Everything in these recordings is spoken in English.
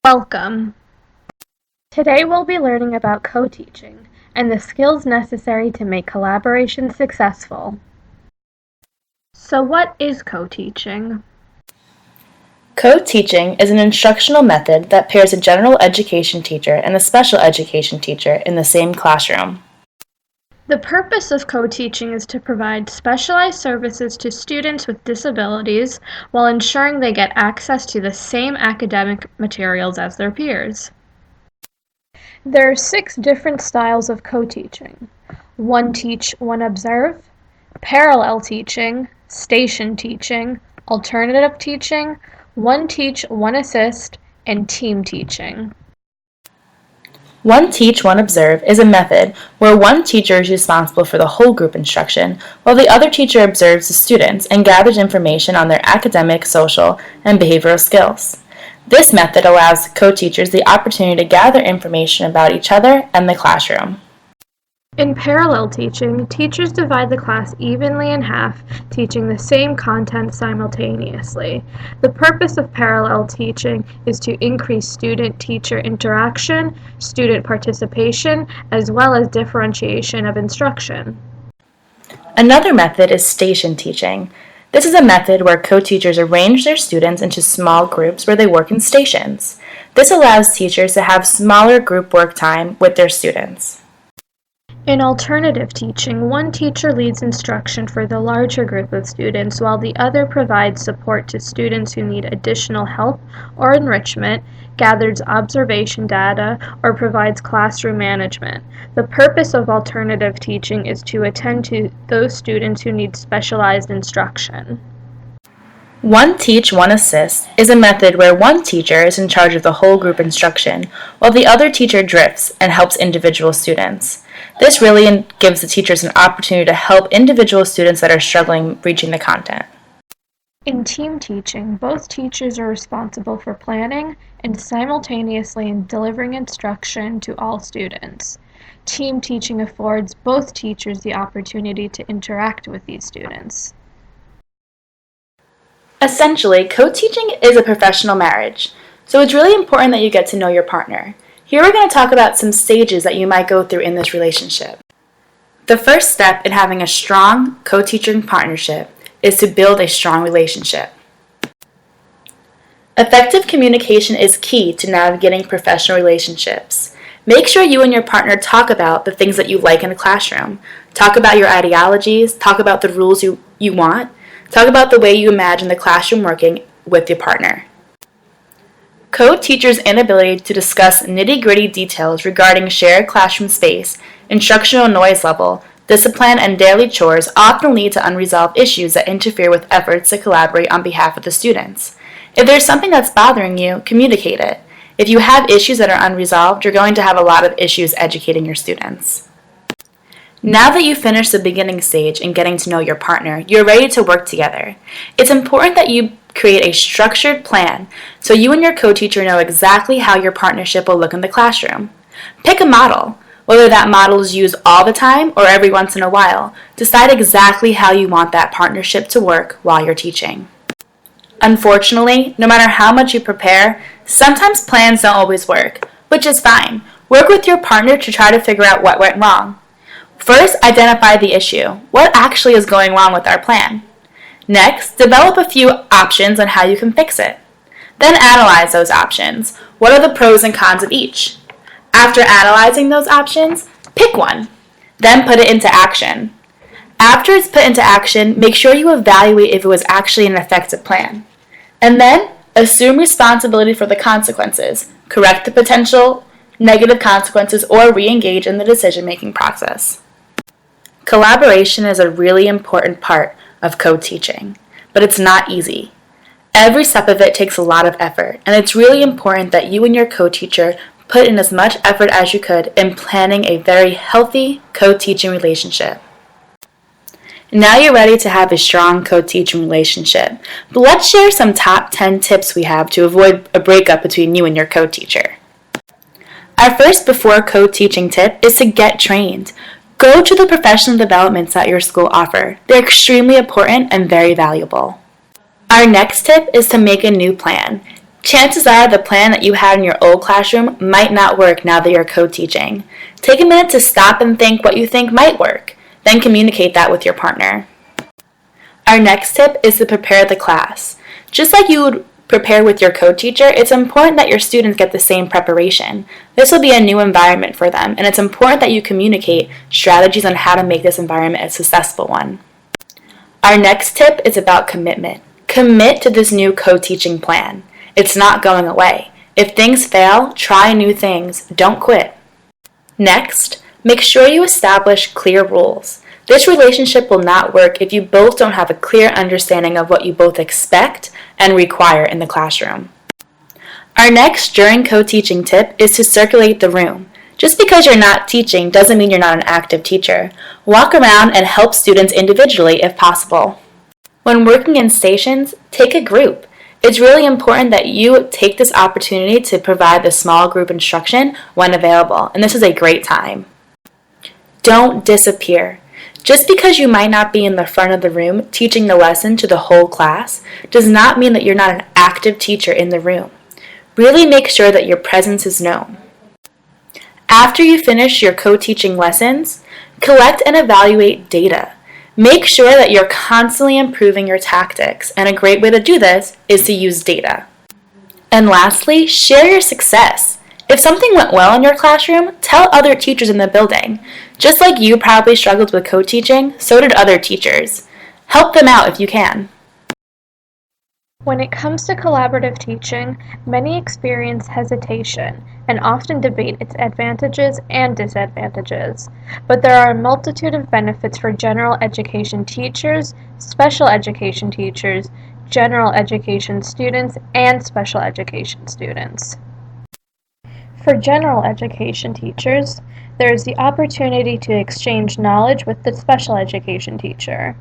Welcome! Today we'll be learning about co-teaching and the skills necessary to make collaboration successful. So what is co-teaching? Co-teaching is an instructional method that pairs a general education teacher and a special education teacher in the same classroom. The purpose of co-teaching is to provide specialized services to students with disabilities while ensuring they get access to the same academic materials as their peers. There are 6 different styles of co-teaching: one teach, one observe, parallel teaching, station teaching, alternative teaching, one teach, one assist, and team teaching. One teach, one observe is a method where one teacher is responsible for the whole group instruction, while the other teacher observes the students and gathers information on their academic, social, and behavioral skills. This method allows co-teachers the opportunity to gather information about each other and the classroom. In parallel teaching, teachers divide the class evenly in half, teaching the same content simultaneously. The purpose of parallel teaching is to increase student-teacher interaction, student participation, as well as differentiation of instruction. Another method is station teaching. This is a method where co-teachers arrange their students into small groups where they work in stations. This allows teachers to have smaller group work time with their students. In alternative teaching, one teacher leads instruction for the larger group of students while the other provides support to students who need additional help or enrichment, gathers observation data, or provides classroom management. The purpose of alternative teaching is to attend to those students who need specialized instruction. One teach, one assist is a method where one teacher is in charge of the whole group instruction, while the other teacher drifts and helps individual students. This really gives the teachers an opportunity to help individual students that are struggling reaching the content. In team teaching, both teachers are responsible for planning and simultaneously delivering instruction to all students. Team teaching affords both teachers the opportunity to interact with these students. Essentially, co-teaching is a professional marriage, so it's really important that you get to know your partner. Here we're going to talk about some stages that you might go through in this relationship. The first step in having a strong co-teaching partnership is to build a strong relationship. Effective communication is key to navigating professional relationships. Make sure you and your partner talk about the things that you like in a classroom. Talk about your ideologies, talk about the rules you want, talk about the way you imagine the classroom working with your partner. Co-teachers' inability to discuss nitty-gritty details regarding shared classroom space, instructional noise level, discipline, and daily chores often lead to unresolved issues that interfere with efforts to collaborate on behalf of the students. If there's something that's bothering you, communicate it. If you have issues that are unresolved, you're going to have a lot of issues educating your students. Now that you've finished the beginning stage in getting to know your partner, you're ready to work together. It's important that you create a structured plan so you and your co-teacher know exactly how your partnership will look in the classroom. Pick a model, whether that model is used all the time or every once in a while. Decide exactly how you want that partnership to work while you're teaching. Unfortunately, no matter how much you prepare, sometimes plans don't always work, which is fine. Work with your partner to try to figure out what went wrong. First, identify the issue. What actually is going wrong with our plan? Next, develop a few options on how you can fix it. Then analyze those options. What are the pros and cons of each? After analyzing those options, pick one. Then put it into action. After it's put into action, make sure you evaluate if it was actually an effective plan. And then, assume responsibility for the consequences. Correct the potential negative consequences or re-engage in the decision-making process. Collaboration is a really important part of co-teaching, but it's not easy. Every step of it takes a lot of effort, and it's really important that you and your co-teacher put in as much effort as you could in planning a very healthy co-teaching relationship. Now you're ready to have a strong co-teaching relationship, but let's share some top 10 tips we have to avoid a breakup between you and your co-teacher. Our first before co-teaching tip is to get trained. Go to the professional developments that your school offer. They're extremely important and very valuable. Our next tip is to make a new plan. Chances are the plan that you had in your old classroom might not work now that you're co-teaching. Take a minute to stop and think what you think might work, then communicate that with your partner. Our next tip is to prepare the class. Just like you would prepare with your co-teacher, it's important that your students get the same preparation. This will be a new environment for them, and it's important that you communicate strategies on how to make this environment a successful one. Our next tip is about commitment. Commit to this new co-teaching plan. It's not going away. If things fail, try new things. Don't quit. Next, make sure you establish clear rules. This relationship will not work if you both don't have a clear understanding of what you both expect and require in the classroom. Our next during co-teaching tip is to circulate the room. Just because you're not teaching doesn't mean you're not an active teacher. Walk around and help students individually if possible. When working in stations, take a group. It's really important that you take this opportunity to provide the small group instruction when available, and this is a great time. Don't disappear. Just because you might not be in the front of the room teaching the lesson to the whole class does not mean that you're not an active teacher in the room. Really make sure that your presence is known. After you finish your co-teaching lessons, collect and evaluate data. Make sure that you're constantly improving your tactics, and a great way to do this is to use data. And lastly, share your success. If something went well in your classroom, tell other teachers in the building. Just like you probably struggled with co-teaching, so did other teachers. Help them out if you can. When it comes to collaborative teaching, many experience hesitation and often debate its advantages and disadvantages. But there are a multitude of benefits for general education teachers, special education teachers, general education students, and special education students. For general education teachers, there is the opportunity to exchange knowledge with the special education teacher.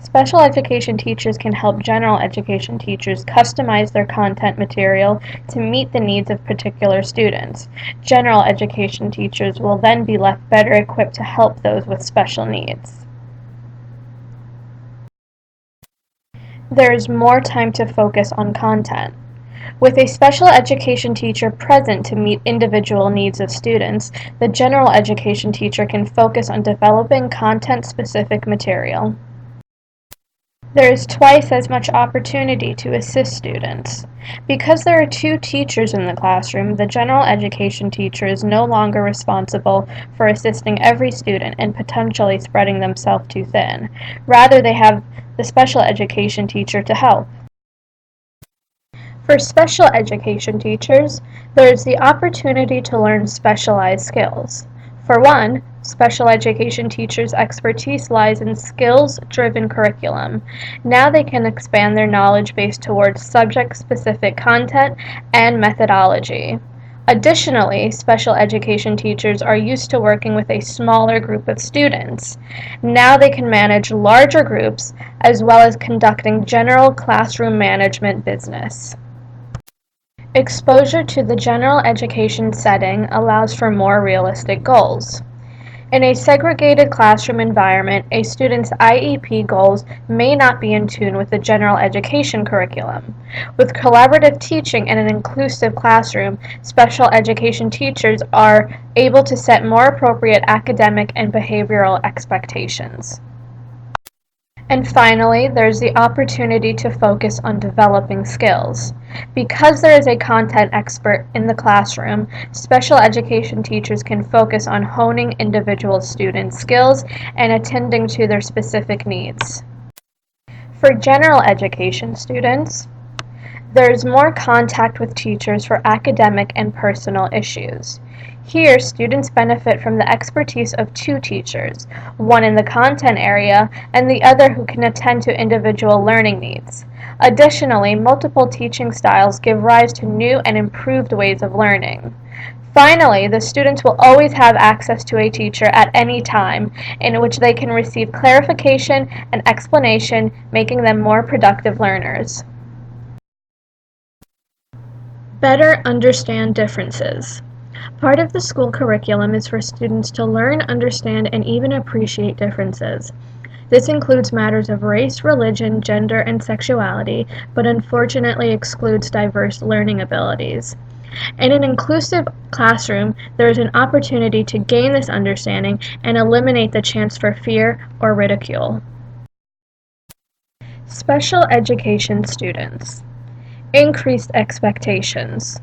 Special education teachers can help general education teachers customize their content material to meet the needs of particular students. General education teachers will then be left better equipped to help those with special needs. There is more time to focus on content. With a special education teacher present to meet individual needs of students, the general education teacher can focus on developing content-specific material. There is twice as much opportunity to assist students. Because there are two teachers in the classroom, the general education teacher is no longer responsible for assisting every student and potentially spreading themselves too thin. Rather, they have the special education teacher to help. For special education teachers, there is the opportunity to learn specialized skills. For one, special education teachers' expertise lies in skills-driven curriculum. Now they can expand their knowledge base towards subject-specific content and methodology. Additionally, special education teachers are used to working with a smaller group of students. Now they can manage larger groups as well as conducting general classroom management business. Exposure to the general education setting allows for more realistic goals. In a segregated classroom environment, a student's IEP goals may not be in tune with the general education curriculum. With collaborative teaching and an inclusive classroom, special education teachers are able to set more appropriate academic and behavioral expectations. And finally, there's the opportunity to focus on developing skills. Because there is a content expert in the classroom, special education teachers can focus on honing individual student skills and attending to their specific needs. For general education students, there is more contact with teachers for academic and personal issues. Here, students benefit from the expertise of two teachers, one in the content area and the other who can attend to individual learning needs. Additionally, multiple teaching styles give rise to new and improved ways of learning. Finally, the students will always have access to a teacher at any time in which they can receive clarification and explanation, making them more productive learners. Better understand differences. Part of the school curriculum is for students to learn, understand, and even appreciate differences. This includes matters of race, religion, gender, and sexuality, but unfortunately excludes diverse learning abilities. In an inclusive classroom, there is an opportunity to gain this understanding and eliminate the chance for fear or ridicule. Special education students. Increased expectations.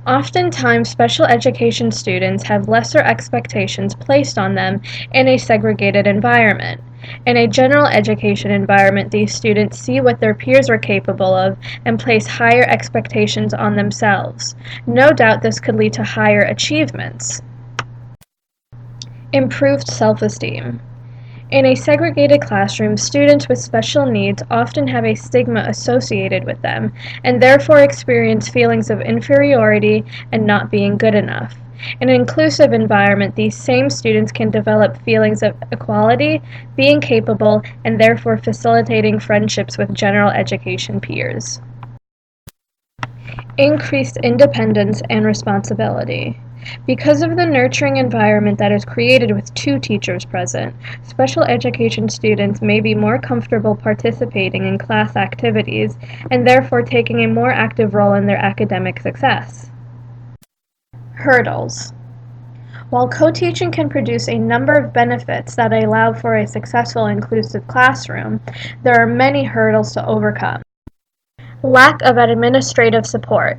Oftentimes, special education students have lesser expectations placed on them in a segregated environment. In a general education environment, these students see what their peers are capable of and place higher expectations on themselves. No doubt this could lead to higher achievements. Improved self-esteem. In a segregated classroom, students with special needs often have a stigma associated with them, and therefore experience feelings of inferiority and not being good enough. In an inclusive environment, these same students can develop feelings of equality, being capable, and therefore facilitating friendships with general education peers. Increased independence and responsibility. Because of the nurturing environment that is created with two teachers present, special education students may be more comfortable participating in class activities and therefore taking a more active role in their academic success. Hurdles. While co-teaching can produce a number of benefits that allow for a successful inclusive classroom, there are many hurdles to overcome. Lack of administrative support.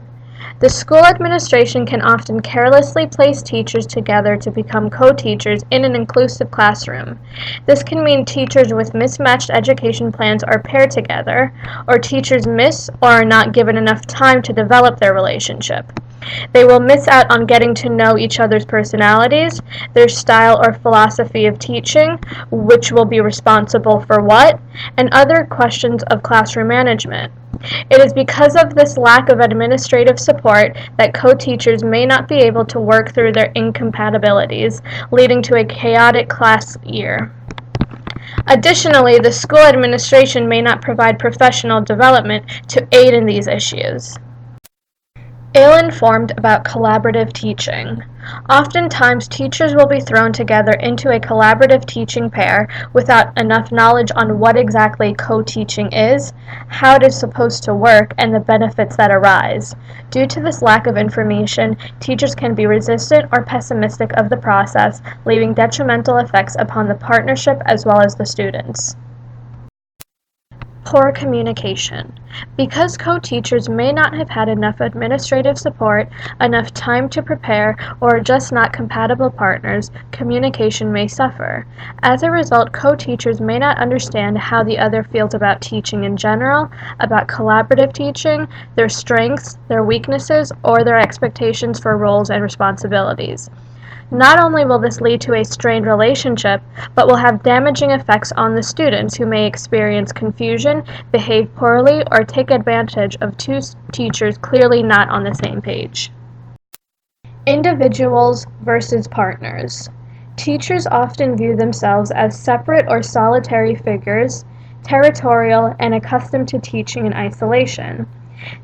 The school administration can often carelessly place teachers together to become co-teachers in an inclusive classroom. This can mean teachers with mismatched education plans are paired together, or teachers miss or are not given enough time to develop their relationship. They will miss out on getting to know each other's personalities, their style or philosophy of teaching, which will be responsible for what, and other questions of classroom management. It is because of this lack of administrative support that co-teachers may not be able to work through their incompatibilities, leading to a chaotic class year. Additionally, the school administration may not provide professional development to aid in these issues. Ill-informed about collaborative teaching. Oftentimes, teachers will be thrown together into a collaborative teaching pair without enough knowledge on what exactly co-teaching is, how it is supposed to work, and the benefits that arise. Due to this lack of information, teachers can be resistant or pessimistic of the process, leaving detrimental effects upon the partnership as well as the students. Poor communication. Because co-teachers may not have had enough administrative support, enough time to prepare, or are just not compatible partners, communication may suffer. As a result, co-teachers may not understand how the other feels about teaching in general, about collaborative teaching, their strengths, their weaknesses, or their expectations for roles and responsibilities. Not only will this lead to a strained relationship, but will have damaging effects on the students who may experience confusion, behave poorly, or take advantage of two teachers clearly not on the same page. Individuals versus partners. Teachers often view themselves as separate or solitary figures, territorial, and accustomed to teaching in isolation.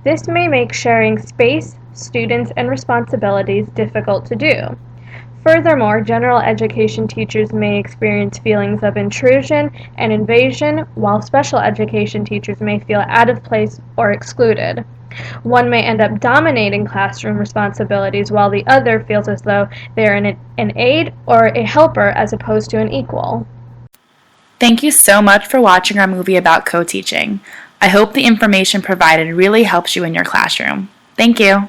This may make sharing space, students, and responsibilities difficult to do. Furthermore, general education teachers may experience feelings of intrusion and invasion, while special education teachers may feel out of place or excluded. One may end up dominating classroom responsibilities while the other feels as though they are an aide or a helper as opposed to an equal. Thank you so much for watching our movie about co-teaching. I hope the information provided really helps you in your classroom. Thank you.